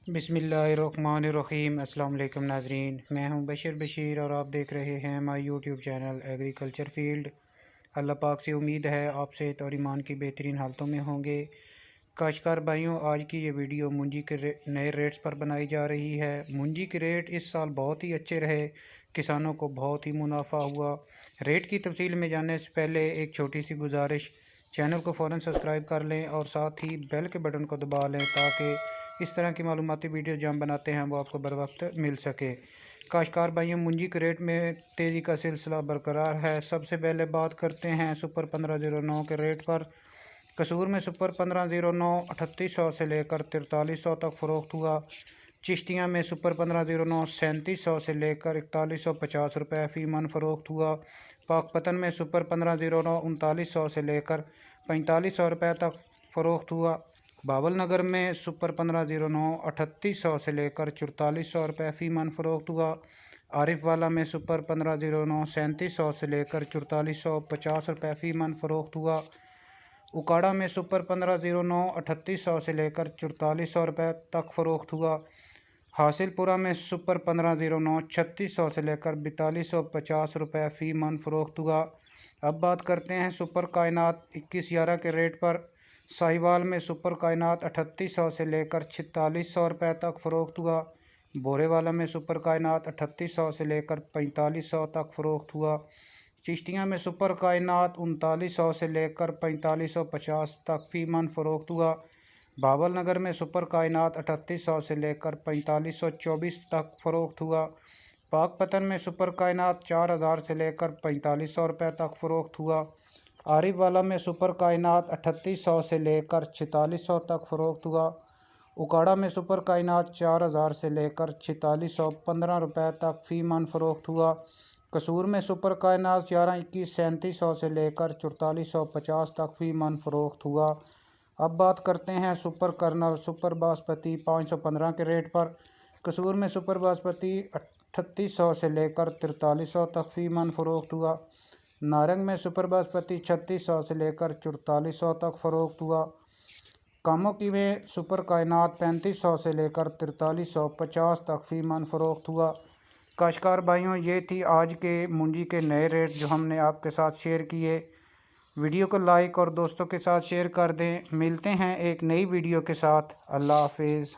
बिस्मिल्लाहिर्रहमानिर्रहीम। अस्सलाम वालेकुम नाज़रीन, मैं हूं बशीर और आप देख रहे हैं my YouTube channel agriculture field. Allah पाक से उम्मीद है आप सेहत और ईमान की बेहतरीन हालतों में होंगे। काश्तकार भाइयों, आज की ये वीडियो मुंजी के नए रेट्स पर बनाई जा रही है। मुंजी के रेट इस साल बहुत ही अच्छे रहे, किसानों को बहुत ही मुनाफा हुआ। रेट की तफसील में जानने से पहले एक छोटी सी गुजारिश, चैनल को फ़ौरन सब्सक्राइब कर लें और साथ ही बेल के बटन को दबा लें ताकि इस तरह की मालूमाती वीडियो जो हम बनाते हैं वो आपको बर वक्त मिल सके। काश्तकार भाइयों, मुंजी के रेट में तेज़ी का सिलसिला बरकरार है। सबसे पहले बात करते हैं सुपर 1509 के रेट पर। कसूर में सुपर 1509 3800 से लेकर 4300 तक फ़रोख्त हुआ। चिश्तियाँ में सुपर 1509 3700 से लेकर 4150 रुपये फ़ी मन फ़रोख्त हुआ। पाकपतन में सुपर 1509 3900 से लेकर 4500 रुपये तक फ़रोख्त हुआ। बाबल नगर में सुपर 1509 3800 से लेकर 4400 रुपये फ़ी मन फ़रोख्त हुआ। आरिफ वाला में सुपर 1509 3700 से लेकर 4450 रुपये फ़ी मन फ़रोख्त हुआ। उकाड़ा में सुपर 1509 3800 से लेकर 4400 रुपये तक फ़रोख्त हुआ। हासिलपुरा में सुपर 1509 3600 से लेकर 4250 रुपये फ़ी मन फ़रोख्त हुआ। अब बात करते हैं सुपर कायनात 2111 के रेट पर। साहिवाल में सुपर कायनात 3800 से लेकर 4600 रुपये तक फ़रोख्त हुआ। बोरे वाला में सुपर कायनात 3800 से लेकर 4500 तक फ़रोख्त हुआ। चिश्तियाँ में सुपर कायनात 3900 से लेकर 4550 तक फ़ी मन फ़रोख्त हुआ। बाबल नगर में सुपर कायनात 3800 से लेकर 4524 तक फ़रोख्त हुआ। पाकपतन में सुपर कायनात 4000 से लेकर 4500 रुपये तक फ़रोख्त हुआ। आरिफ वाला में सुपर कायनात 3800 से लेकर 4600 तक फ़रोख्त हुआ। उकाड़ा में सुपर कायनात 4000 से लेकर 4615 रुपये तक फ़ी मन फ़रोख्त हुआ। कसूर में सुपर कायनात 1121 3700 से लेकर 4450 तक फ़ी मन फ़रोख्त हुआ। अब बात करते हैं सुपर कर्नल सुपर बासमती 515 के रेट पर। कसूर में सुपर बासमती 3800 से लेकर 4300 तक फ़ी मन फ़रोख्त हुआ। नारंग में सुपर बासमती 3600 से लेकर 4400 तक फ़रोख्त हुआ। कामोकी में सुपर कायनात 3500 से लेकर 4350 तक फ़ी मन फ़रोख्त हुआ। काश्तकार भाइयों, ये थी आज के मुंजी के नए रेट जो हमने आपके साथ शेयर किए। वीडियो को लाइक और दोस्तों के साथ शेयर कर दें। मिलते हैं एक नई वीडियो के साथ। अल्लाह हाफिज़।